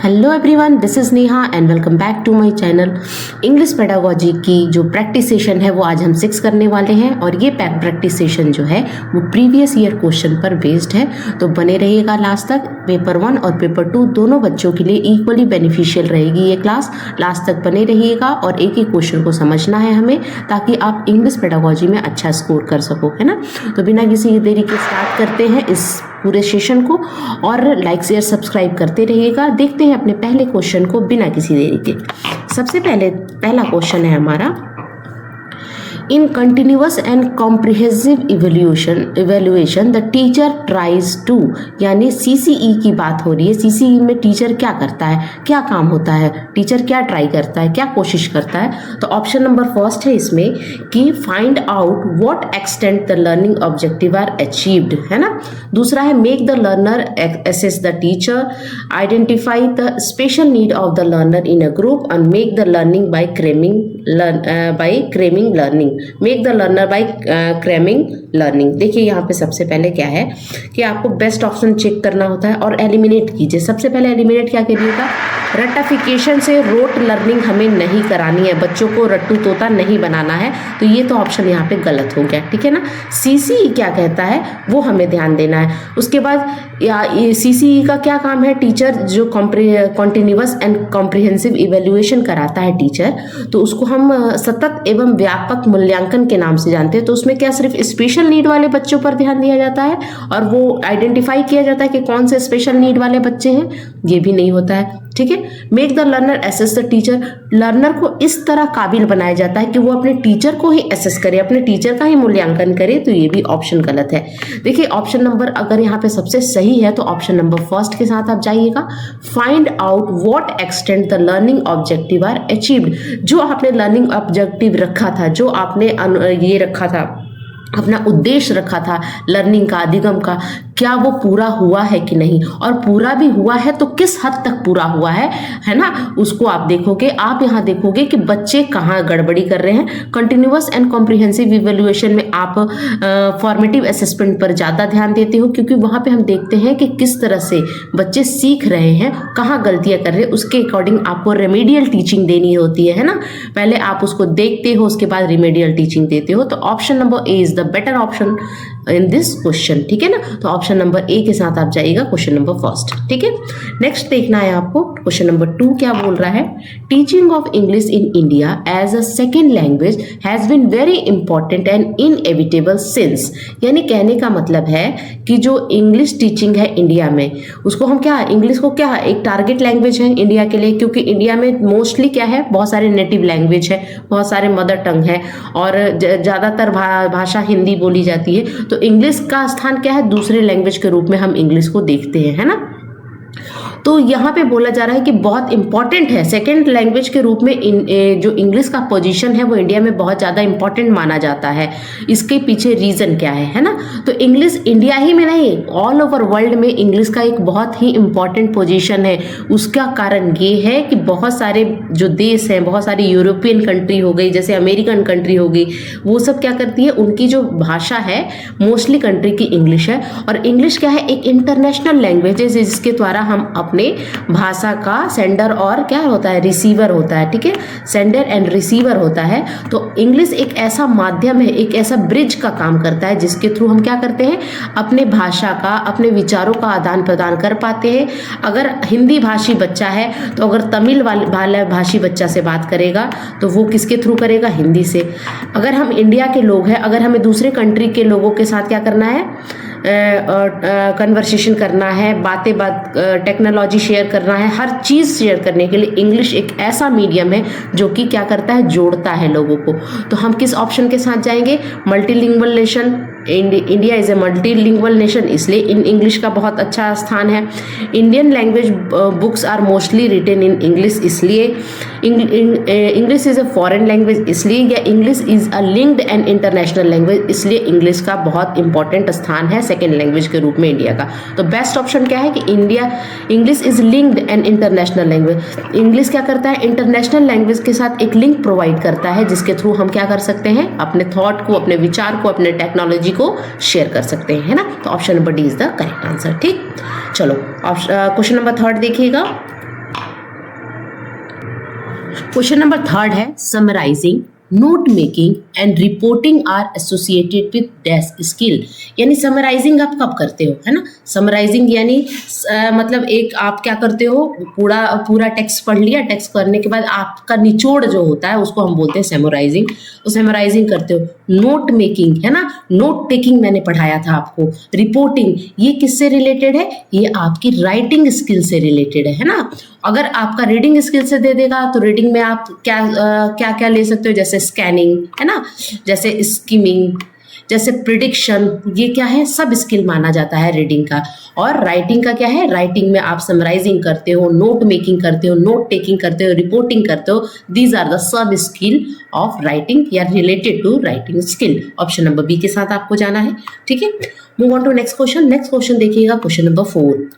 Hello everyone, this is Neha and welcome back to my channel. English pedagogy की जो practice session है वो आज हम 6 करने वाले हैं और ये प्रैक्टिस सेशन जो है वो प्रीवियस ईयर क्वेश्चन पर बेस्ड है। तो बने रहिएगा लास्ट तक। पेपर 1 और पेपर 2 दोनों बच्चों के लिए इक्वली बेनिफिशियल रहेगी ये क्लास। लास्ट तक बने रहिएगा और एक एक क्वेश्चन को समझना है हमें, ताकि आप इंग्लिश पेडागोजी में अच्छा स्कोर कर सको, है ना। तो बिना किसी देरी के स्टार्ट करते हैं इस पूरे सेशन को, और लाइक शेयर सब्सक्राइब करते रहिएगा। देखते हैं अपने पहले क्वेश्चन को बिना किसी देरी के। सबसे पहला क्वेश्चन है हमारा, in continuous and comprehensive evaluation the teacher tries to, यानी सीसीई की बात हो रही है। सीसीई में टीचर क्या करता है, क्या काम होता है, टीचर क्या ट्राई करता है, क्या कोशिश करता है। तो ऑप्शन नंबर फर्स्ट है इसमें कि find out what extent the learning objective are achieved, है ना। दूसरा है make the learner assess the teacher, identify the special need of the learner in a group and make the learning by cramming learning, make the learner by cramming learning. देखिए यहाँ पे सबसे पहले क्या है कि आपको बेस्ट ऑप्शन चेक करना होता है और एलिमिनेट कीजिए। सबसे पहले एलिमिनेट क्या करिएगा, रट्टाफिकेशन से रोट लर्निंग हमें नहीं करानी है, बच्चों को रट्टू तोता नहीं बनाना है। तो ये तो ऑप्शन यहाँ पे गलत हो गया, ठीक है ना। सीसीई क्या कहता है वो हमें ध्यान देना है। उसके बाद सीसीई का क्या काम है, टीचर जो कॉन्टिन्यूअस एंड कॉम्प्रिहेंसिव इवेल्युएशन कराता है टीचर, तो उसको हम सतत एवं व्यापक मूल्यांकन के नाम से जानते हैं। तो उसमें क्या सिर्फ स्पेशल नीड वाले बच्चों पर ध्यान दिया जाता है और वो आइडेंटिफाई किया जाता है कि कौन से स्पेशल नीड वाले बच्चे हैं, ये भी नहीं होता है, ठीक है। Make the learner assess the teacher, learner को इस तरह काबिल बनाया जाता है कि वो अपने टीचर को ही एसेस करे, अपने टीचर का ही मूल्यांकन करे। तो ये भी ऑप्शन गलत है। देखिए ऑप्शन नंबर अगर यहाँ पे सबसे सही है तो ऑप्शन नंबर फर्स्ट के साथ आप जाइएगा। Find out what extent the learning objective are achieved, जो आपने लर्निंग ऑब्जेक्टिव रखा था, जो आपने ये रखा था, अपना उद्देश्य रखा था लर्निंग का, अधिगम का, क्या वो पूरा हुआ है कि नहीं, और पूरा भी हुआ है तो किस हद तक पूरा हुआ है ना। उसको आप देखोगे, आप यहाँ देखोगे कि बच्चे कहाँ गड़बड़ी कर रहे हैं। कंटिन्यूअस एंड कॉम्प्रिहेंसिव इवेल्युएशन में आप फॉर्मेटिव असेसमेंट पर ज़्यादा ध्यान देते हो, क्योंकि वहाँ पे हम देखते हैं कि किस तरह से बच्चे सीख रहे हैं, कहाँ गलतियाँ कर रहे हैं, उसके अकॉर्डिंग आपको रेमेडियल टीचिंग देनी होती है ना। पहले आप उसको देखते हो, उसके बाद रेमेडियल टीचिंग देते हो। तो option number A is the better option in this question, ठीक है ना। तो ऑप्शन नंबर ए के साथ आप जाइएगा, क्वेश्चन नंबर फर्स्ट, ठीक है। नेक्स्ट देखना है आपको क्वेश्चन नंबर 2 क्या बोल रहा है। Teaching of English in India as a second language has been very important and inevitable since, यानी कहने का मतलब है कि जो इंग्लिश टीचिंग है इंडिया में, उसको हम क्या, इंग्लिश को क्या एक टारगेट लैंग्वेज है इंडिया के लिए, क्योंकि इंडिया में मोस्टली क्या है, बहुत सारे नेटिव लैंग्वेज है, बहुत सारे मदर टंग है और ज़्यादातर भाषा हिंदी बोली जाती है। तो इंग्लिश का स्थान क्या है, दूसरे लैंग्वेज के रूप में हम इंग्लिश को देखते हैं, है ना। तो यहाँ पे बोला जा रहा है कि बहुत इंपॉर्टेंट है, सेकेंड लैंग्वेज के रूप में जो इंग्लिश का पोजीशन है वो इंडिया में बहुत ज़्यादा इंपॉर्टेंट माना जाता है। इसके पीछे रीज़न क्या है ना। तो इंग्लिश इंडिया ही में नहीं, ऑल ओवर वर्ल्ड में इंग्लिश का एक बहुत ही इंपॉर्टेंट पोजीशन है। उसका कारण ये है कि बहुत सारे जो देश हैं, बहुत सारी यूरोपियन कंट्री हो गई, जैसे अमेरिकन कंट्री हो गई, वो सब क्या करती है, उनकी जो भाषा है मोस्टली कंट्री की इंग्लिश है। और इंग्लिश क्या है, एक इंटरनेशनल लैंग्वेज है जिसके द्वारा हम अपने भाषा का सेंडर और क्या होता है, रिसीवर होता है, ठीक है, सेंडर एंड रिसीवर होता है। तो इंग्लिश एक ऐसा माध्यम है, एक ऐसा ब्रिज का काम करता है जिसके थ्रू हम क्या करते हैं, अपने भाषा का, अपने विचारों का आदान प्रदान कर पाते हैं। अगर हिंदी भाषी बच्चा है तो अगर तमिल वाला भाषी बच्चा से बात करेगा तो वो किसके थ्रू करेगा, हिंदी से। अगर हम इंडिया के लोग हैं, अगर हमें दूसरे कंट्री के लोगों के साथ क्या करना है, कन्वर्सेशन करना है, बात टेक्नोलॉजी शेयर करना है, हर चीज़ शेयर करने के लिए इंग्लिश एक ऐसा मीडियम है जो कि क्या करता है, जोड़ता है लोगों को। तो हम किस ऑप्शन के साथ जाएंगे, multilingual nation. India is a multilingual nation, इसलिए इन इंग्लिश का बहुत अच्छा स्थान है। Indian language books are mostly written in English, इसलिए English is a foreign language, इसलिए या English is a linked and international language, इसलिए इंग्लिश का बहुत इंपॉर्टेंट स्थान है सेकेंड लैंग्वेज के रूप में इंडिया का। तो बेस्ट ऑप्शन क्या है कि India, English is linked and international language. English क्या करता है, इंटरनेशनल लैंग्वेज के साथ एक लिंक प्रोवाइड करता है जिसके थ्रू हम क्या कर सकते हैं, अपने थॉट को, अपने विचार को, अपने टेक्नोलॉजी को शेयर कर सकते हैं, है ना। तो option number D is the correct answer, ठीक। चलो क्वेश्चन नंबर 3 देखिएगा। क्वेश्चन नंबर थर्ड है summarising, note making and reporting are associated with desk skill. यानी समराइजिंग आप कब करते हो, है ना। समराइजिंग यानी मतलब एक आप क्या करते हो, पूरा टेक्स्ट पढ़ लिया, टेक्स्ट करने के बाद आपका निचोड़ जो होता है उसको हम बोलते हैं समराइजिंग। तो समराइजिंग करते हो। नोट मेकिंग, है ना, नोट टेकिंग मैंने पढ़ाया था आपको। रिपोर्टिंग, ये किससे रिलेटेड है, ये आपकी राइटिंग स्किल से रिलेटेड है ना। अगर आपका रीडिंग स्किल से दे देगा तो रीडिंग में आप क्या क्या ले सकते हो, जैसे स्कैनिंग, है ना, जैसे स्किमिंग, जैसे प्रिडिक्शन, ये क्या है, सब स्किल माना जाता है रीडिंग का। और राइटिंग का क्या है, राइटिंग में आप समराइजिंग करते हो, नोट मेकिंग करते हो, नोट टेकिंग करते हो, रिपोर्टिंग करते हो। These are the sub skill of writing या related to writing skill. Option number B के साथ आपको जाना है, ठीक है। Move on to next question. Next question देखिएगा, question number 4।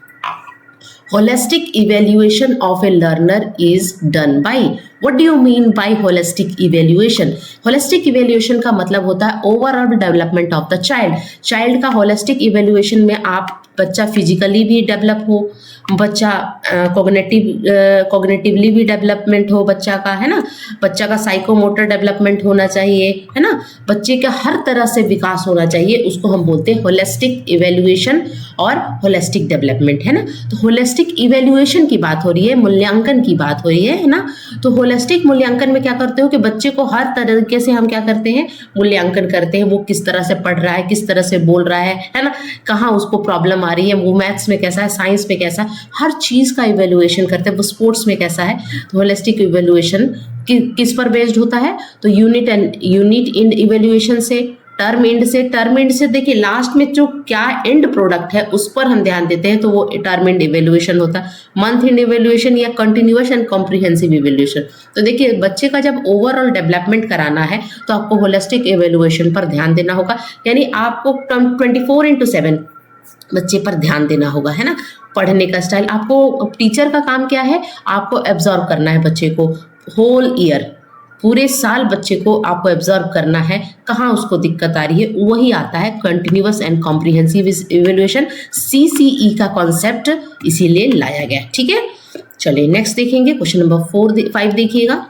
Holistic evaluation of a learner is done by. What do you mean by holistic evaluation? Holistic evaluation का मतलब होता है overall development of the child. Child का holistic evaluation में आप बच्चा physically भी डेवलप हो, बच्चा कॉग्निटिवली भी डेवलपमेंट हो बच्चा का, है ना, बच्चा का साइकोमोटर डेवलपमेंट होना चाहिए, है ना, बच्चे का हर तरह से विकास होना चाहिए, उसको हम बोलते हैं होलिस्टिक इवेल्युएशन और होलिस्टिक डेवलपमेंट, है ना। तो होलिस्टिक इवेल्युएशन की बात हो रही है, मूल्यांकन की बात हो रही है ना। तो होलिस्टिक मूल्यांकन में क्या करते हो कि बच्चे को हर तरीके से हम क्या करते हैं, मूल्यांकन करते हैं। वो किस तरह से पढ़ रहा है, किस तरह से बोल रहा है ना, कहाँ उसको प्रॉब्लम आ रही है, वो मैथ्स में कैसा है, साइंस में कैसा है, हर चीज़ का इवेल्युएशन करते हैं। वो स्पोर्ट्स में कैसा है। तो होलिस्टिक इवेल्युएशन किस पर बेस्ड होता है, तो यूनिट इंड इवेल्युएशन से, टर्म एंड से देखिए लास्ट में जो क्या एंड प्रोडक्ट है उस पर हम ध्यान देते हैं, तो वो टर्म एंड इवेल्युएशन होता है। मंथ एंड इवेल्युएशन या कंटिन्यूअस एंड कॉम्प्रिहेंसिव इवेल्युएशन। तो देखिए बच्चे का जब ओवरऑल डेवलपमेंट कराना है तो आपको होलिस्टिक इवेल्युएशन पर ध्यान देना होगा। यानी आपको 24/7 बच्चे पर ध्यान देना होगा, है ना। पढ़ने का स्टाइल, आपको टीचर का काम क्या है, आपको एब्जॉर्व करना है बच्चे को होल ईयर, पूरे साल बच्चे को आपको एब्जॉर्व करना है, कहाँ उसको दिक्कत आ रही है। वही आता है continuous and comprehensive evaluation, CCE का कॉन्सेप्ट इसीलिए लाया गया, ठीक है। चलिए नेक्स्ट देखेंगे, क्वेश्चन नंबर 5 देखिएगा।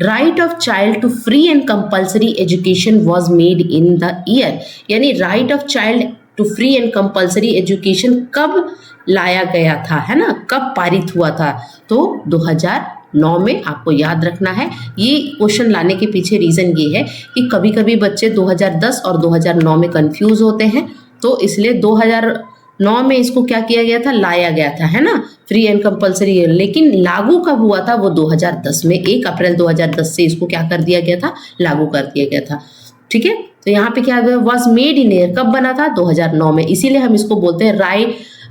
Right of child to free and compulsory education was made in the year. यानी right of child to free and compulsory education कब लाया गया था, है ना, कब पारित हुआ था, तो 2009 में। आपको याद रखना है, ये क्वेश्चन लाने के पीछे रीज़न ये है कि कभी कभी बच्चे 2010 और 2009 में कंफ्यूज होते हैं, तो इसलिए 2009 में इसको क्या किया गया था, लाया गया था, है ना, फ्री एंड कंपल्सरी। लेकिन लागू कब हुआ था, वो 2010 में, 1 अप्रैल 2010 से इसको क्या कर दिया गया था, लागू कर दिया गया था, ठीक है। तो यहाँ पे क्या वॉज मेड इन ईयर, कब बना था, 2009 में। इसीलिए हम इसको बोलते हैं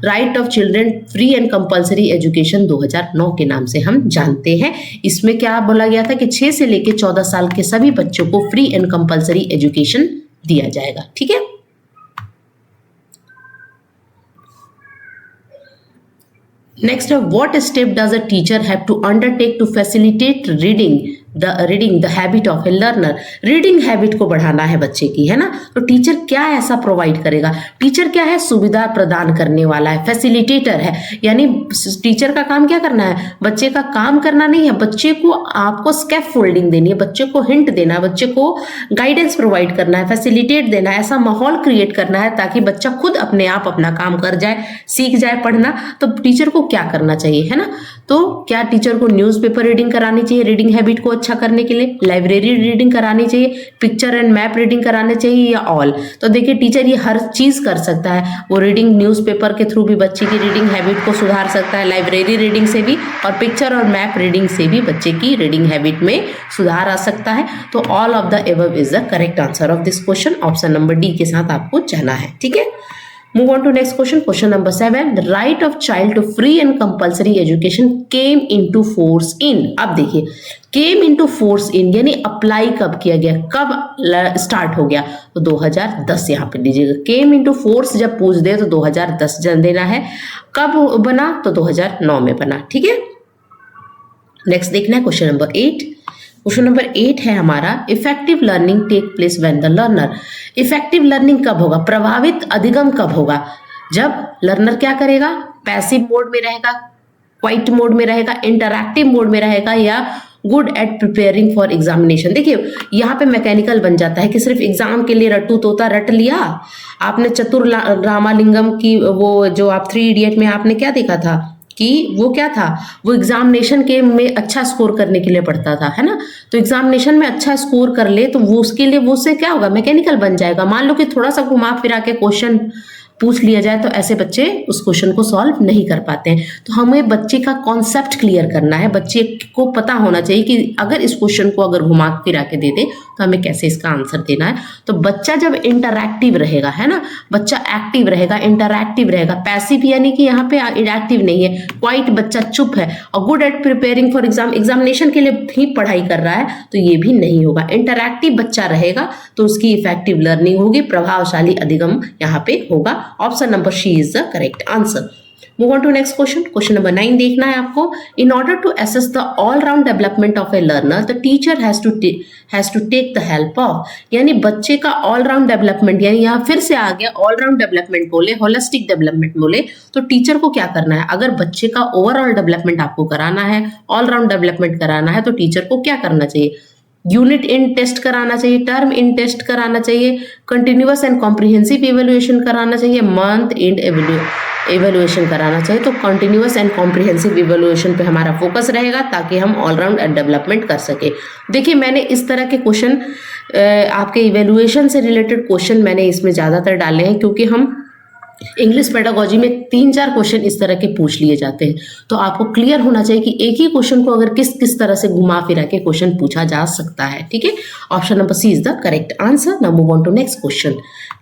right of children free and compulsory education 2009 के नाम से हम जानते हैं। इसमें क्या बोला गया था कि 6 से लेकर 14 साल के सभी बच्चों को फ्री एंड कंपल्सरी एजुकेशन दिया जाएगा, ठीक है। नेक्स्ट है, what step does a teacher have to undertake to facilitate reading the habit of a learner. Reading habit को बढ़ाना है बच्चे की, है ना, तो टीचर क्या ऐसा प्रोवाइड करेगा। टीचर क्या है, सुविधा प्रदान करने वाला है, फैसिलिटेटर है। यानी टीचर का काम क्या करना है, बच्चे का काम करना नहीं है, बच्चे को आपको स्कैफोल्डिंग देनी है, बच्चे को हिंट देना है, बच्चे को गाइडेंस प्रोवाइड करना है, फैसिलिटेट देना है, ऐसा माहौल क्रिएट करना है ताकि बच्चा खुद अपने आप अपना काम कर जाए, सीख जाए पढ़ना। तो टीचर को क्या करना चाहिए, है ना, तो क्या टीचर को न्यूज़पेपर रीडिंग करानी चाहिए रीडिंग हैबिट को अच्छा करने के लिए, लाइब्रेरी रीडिंग करानी चाहिए, पिक्चर एंड मैप रीडिंग कराने चाहिए, या ऑल। तो देखिए टीचर ये हर चीज कर सकता है, वो रीडिंग न्यूज़पेपर के थ्रू भी बच्चे की रीडिंग हैबिट को सुधार सकता है, लाइब्रेरी रीडिंग से भी, और पिक्चर और मैप रीडिंग से भी बच्चे की रीडिंग हैबिट में सुधार आ सकता है। तो all of the above is the correct answer of this question. Option number D के साथ आपको जाना है, ठीक है। Move on to next question. Question number 7. The right of child to free and compulsory education came into force in. अब देखिए came into force in यानी अप्लाई कब किया गया, कब स्टार्ट हो गया, तो 2010 यहाँ पे लीजिएगा। came into force जब पूछ दे तो 2010 जन देना है, कब बना तो 2009 में बना, ठीक है। नेक्स्ट देखना है क्वेश्चन नंबर 8। क्वेश्चन नंबर 8 है हमारा, effective learning take place when the learner. Effective learning कब होगा, प्रभावित अधिगम कब होगा, जब लर्नर क्या करेगा, पैसिव मोड में रहेगा, क्वाइट मोड में रहेगा, इंटरैक्टिव मोड में रहेगा, या good at preparing for examination. देखिए यहाँ पे मैकेनिकल बन जाता है कि सिर्फ एग्जाम के लिए रट्टू तोता रट लिया आपने। चतुर रामालिंगम की वो जो आप 3 इडियट में आपने क्या देखा था कि वो क्या था, वो एग्जामिनेशन के में अच्छा स्कोर करने के लिए पढ़ता था, है ना। तो एग्जामिनेशन में अच्छा स्कोर कर ले तो वो उसके लिए वो उससे क्या होगा, मैकेनिकल बन जाएगा। मान लो कि थोड़ा सा घुमा फिरा के क्वेश्चन पूछ लिया जाए तो ऐसे बच्चे उस क्वेश्चन को सॉल्व नहीं कर पाते हैं। तो हमें बच्चे का कॉन्सेप्ट क्लियर करना है, बच्चे को पता होना चाहिए कि अगर इस क्वेश्चन को अगर घुमा फिरा के दे दे तो हमें कैसे इसका आंसर देना है। तो बच्चा जब इंटरैक्टिव रहेगा, है ना, बच्चा एक्टिव रहेगा, इंटरैक्टिव रहेगा, पैसिव यानी कि यहाँ पे एक्टिव नहीं है, क्वाइट बच्चा चुप है, और good at preparing for exam, examination के लिए ही पढ़ाई कर रहा है, तो ये भी नहीं होगा। इंटरैक्टिव बच्चा रहेगा तो उसकी इफेक्टिव लर्निंग होगी, प्रभावशाली अधिगम यहाँ पे होगा। Option number C is the correct answer. Move on to next question. Question number 9 देखना है आपको। In order to assess the all round development of a learner the teacher has to take the help of, यानी बच्चे का all round development, यानी यहाँ फिर से आ गया ऑल राउंड डेवलपमेंट बोले, होलिस्टिक डेवलपमेंट बोले, तो टीचर को क्या करना है, अगर बच्चे का ओवरऑल डेवलपमेंट आपको कराना है, ऑल राउंड डेवलपमेंट कराना है, तो टीचर को क्या करना चाहिए, यूनिट इन टेस्ट कराना चाहिए, टर्म इन टेस्ट कराना चाहिए, कंटिन्यूअस एंड कॉम्प्रिहेंसिव इवेल्युएशन कराना चाहिए, मंथ एंड इवेल्युएशन कराना चाहिए। तो कंटिन्यूअस एंड कॉम्प्रिहेंसिव इवेल्युएशन पे हमारा फोकस रहेगा ताकि हम ऑलराउंड डेवलपमेंट कर सके। देखिए मैंने इस तरह के क्वेश्चन आपके इवेल्युएशन से रिलेटेड क्वेश्चन मैंने इसमें ज़्यादातर डाले हैं, क्योंकि हम इंग्लिश पेडागोजी में 3-4 क्वेश्चन इस तरह के पूछ लिए जाते हैं। तो आपको क्लियर होना चाहिए कि एक ही क्वेश्चन को अगर किस किस तरह से घुमा फिरा के क्वेश्चन पूछा जा सकता है। ठीक है, option number C is the correct answer. Now move on to next question.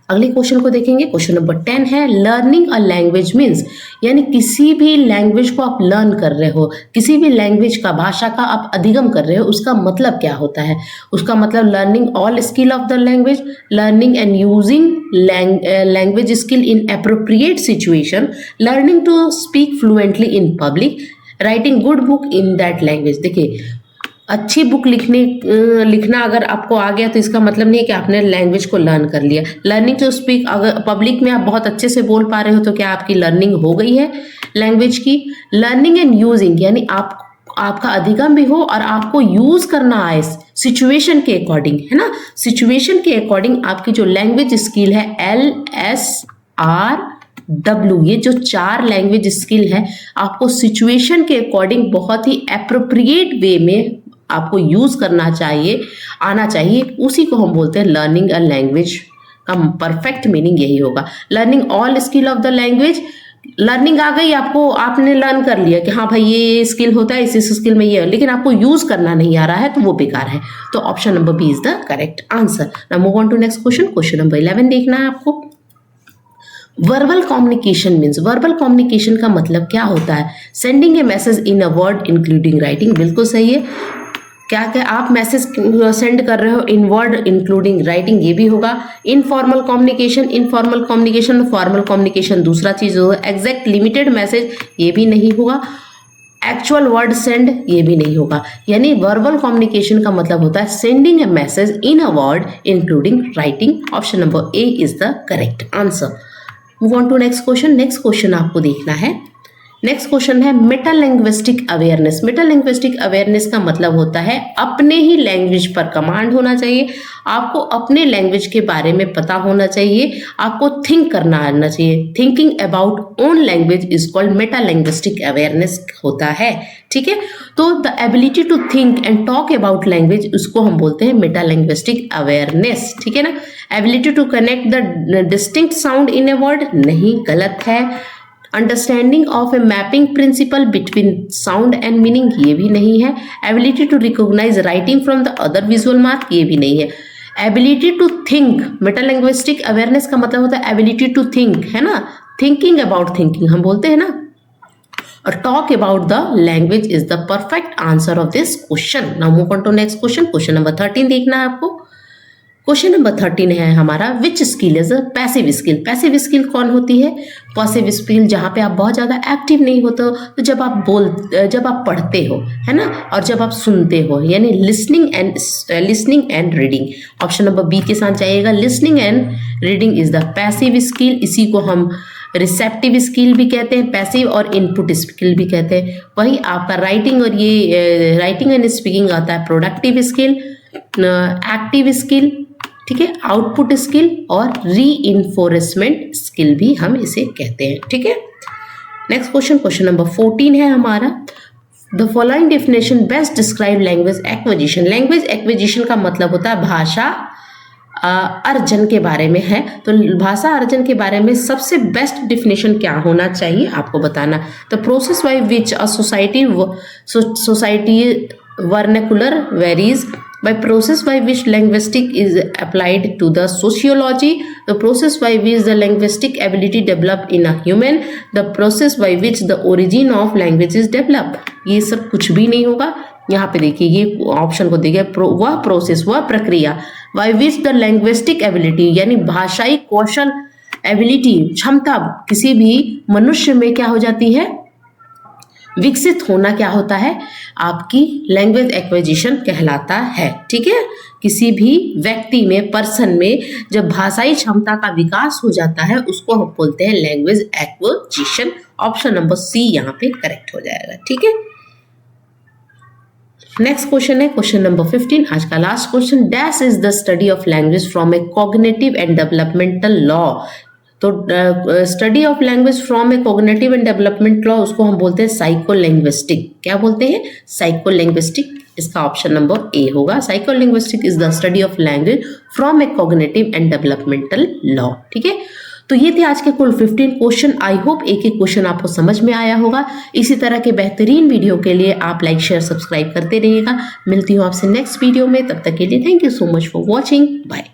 अगले क्वेश्चन को देखेंगे। क्वेश्चन नंबर 10 है लर्निंग अ लैंग्वेज मीन्स, यानी किसी भी लैंग्वेज को आप लर्न कर रहे हो, किसी भी लैंग्वेज का, भाषा का आप अधिगम कर रहे हो, उसका मतलब क्या होता है। उसका मतलब learning all skill of the language, learning and using language skill in appropriate situation, learning to speak fluently in public, writing good book in that language. देखिए अच्छी बुक लिखना अगर आपको आ गया तो इसका मतलब नहीं है कि आपने लैंग्वेज को लर्न कर लिया। लर्निंग टू स्पीक, अगर पब्लिक में आप बहुत अच्छे से बोल पा रहे हो तो क्या आपकी लर्निंग हो गई है लैंग्वेज की। लर्निंग एंड यूजिंग, यानी आपका अधिगम भी हो और आपको यूज करना आए सिचुएशन के अकॉर्डिंग, है ना। सिचुएशन के अकॉर्डिंग आपकी जो लैंग्वेज स्किल है LSRW, ये जो 4 लैंग्वेज स्किल है आपको सिचुएशन के अकॉर्डिंग बहुत ही एप्रोप्रिएट वे में आपको यूज करना चाहिए, आना चाहिए। उसी को हम बोलते हैं लर्निंग अ लैंग्वेज का परफेक्ट मीनिंग यही होगा। Learning all skill of the language, learning आ गई आपको, आपने लर्न कर लिया कि हाँ भाई ये स्किल होता है, इस स्किल में ये है, लेकिन आपको यूज करना नहीं आ रहा है तो वो बेकार है। तो option number B is the correct answer. Now move on to next question. Question number 11 देखना है आपको। Verbal communication means, verbal communication का मतलब क्या होता है, sending a message in a word including writing, बिल्कुल सही है। क्या आप मैसेज सेंड कर रहे हो इन वर्ड इंक्लूडिंग राइटिंग, ये भी होगा। Informal communication, informal communication, formal communication दूसरा चीज होगा। एग्जैक्ट लिमिटेड मैसेज, ये भी नहीं होगा। एक्चुअल वर्ड सेंड, ये भी नहीं होगा। यानी वर्बल कम्युनिकेशन का मतलब होता है sending a message in a word including writing. Option number A is the correct answer. Move on to next question. Next question आपको देखना है। नेक्स्ट क्वेश्चन है मेटालिंग्विस्टिक अवेयरनेस। मेटालिंग्विस्टिक अवेयरनेस का मतलब होता है अपने ही लैंग्वेज पर कमांड होना चाहिए, आपको अपने लैंग्वेज के बारे में पता होना चाहिए, आपको थिंक करना आना चाहिए। Thinking about own language is called metalinguistic awareness होता है। ठीक है, तो the ability to think and talk about language, उसको हम बोलते हैं मेटालिंग्विस्टिक अवेयरनेस। ठीक है ना। Ability to connect the distinct sound in a word, नहीं, गलत है। Understanding of a mapping principle between sound and meaning, ये भी नहीं है। Ability to recognize writing from the other visual mark, ये भी नहीं है। एबिलिटी टू थिंक, मेटालिंग्विस्टिक अवेयरनेस का मतलब होता है एबिलिटी टू थिंक, है ना, थिंकिंग अबाउट थिंकिंग हम बोलते हैं ना। और talk about the language is the perfect answer of this question. Now move on to next question. Question number 13 देखना है आपको। क्वेश्चन नंबर 13 है हमारा which skill is a passive skill. Passive skill कौन होती है, पैसिव स्किल जहाँ पे आप बहुत ज़्यादा एक्टिव नहीं होते हो, तो जब आप पढ़ते हो, है ना, और जब आप सुनते हो, यानी listening and reading. Option number B के साथ जाइएगा। Listening and reading is the passive skill, इसी को हम रिसेप्टिव स्किल भी कहते हैं, पैसिव और इनपुट स्किल भी कहते हैं। वही आपका राइटिंग और ये राइटिंग एंड स्पीकिंग आता है प्रोडक्टिव स्किल, एक्टिव स्किल, ठीक है, आउटपुट स्किल और रीइंफोर्समेंट स्किल भी हम इसे कहते हैं, ठीक है। नेक्स्ट क्वेश्चन, क्वेश्चन नंबर 14 है हमारा। The following definition best describe language acquisition. Language acquisition का मतलब होता है भाषा अर्जन के बारे में है। तो भाषा अर्जन के बारे में सबसे बेस्ट डिफिनेशन क्या होना चाहिए आपको बताना। The process by which a society vernacular varies, by process by which linguistic is applied to the sociology, the process by which the linguistic ability develop in a human, the process by which the origin of language is develop। ये सब कुछ भी नहीं होगा। यहाँ पे देखिए ये ऑप्शन को देखिए, वह प्रोसेस, वह प्रक्रिया by which the linguistic ability यानी भाषाई कौशल, एबिलिटी क्षमता किसी भी मनुष्य में क्या हो जाती है, विकसित होना क्या होता है, आपकी लैंग्वेज एक्विजिशन कहलाता है, ठीक है। किसी भी व्यक्ति में, पर्सन में जब भाषाई क्षमता का विकास हो जाता है उसको हम बोलते हैं language acquisition. Option number C यहाँ पे करेक्ट हो जाएगा, ठीक है। नेक्स्ट क्वेश्चन है क्वेश्चन नंबर 15, आज का last question. Dash is the study of language from a cognitive and developmental law. तो study of language from a cognitive and development law उसको हम बोलते हैं साइकोलिंग्विस्टिक। क्या बोलते हैं, साइकोलिंग्विस्टिक। इसका ऑप्शन नंबर ए होगा। Psycholinguistic is the study of language from a cognitive and developmental law, ठीक है। तो ये थे आज के कुल 15 क्वेश्चन। आई होप एक एक क्वेश्चन आपको समझ में आया होगा। इसी तरह के बेहतरीन वीडियो के लिए आप लाइक शेयर सब्सक्राइब करते रहिएगा। मिलती हूँ आपसे नेक्स्ट वीडियो में, तब तक के लिए thank you so much for watching, bye.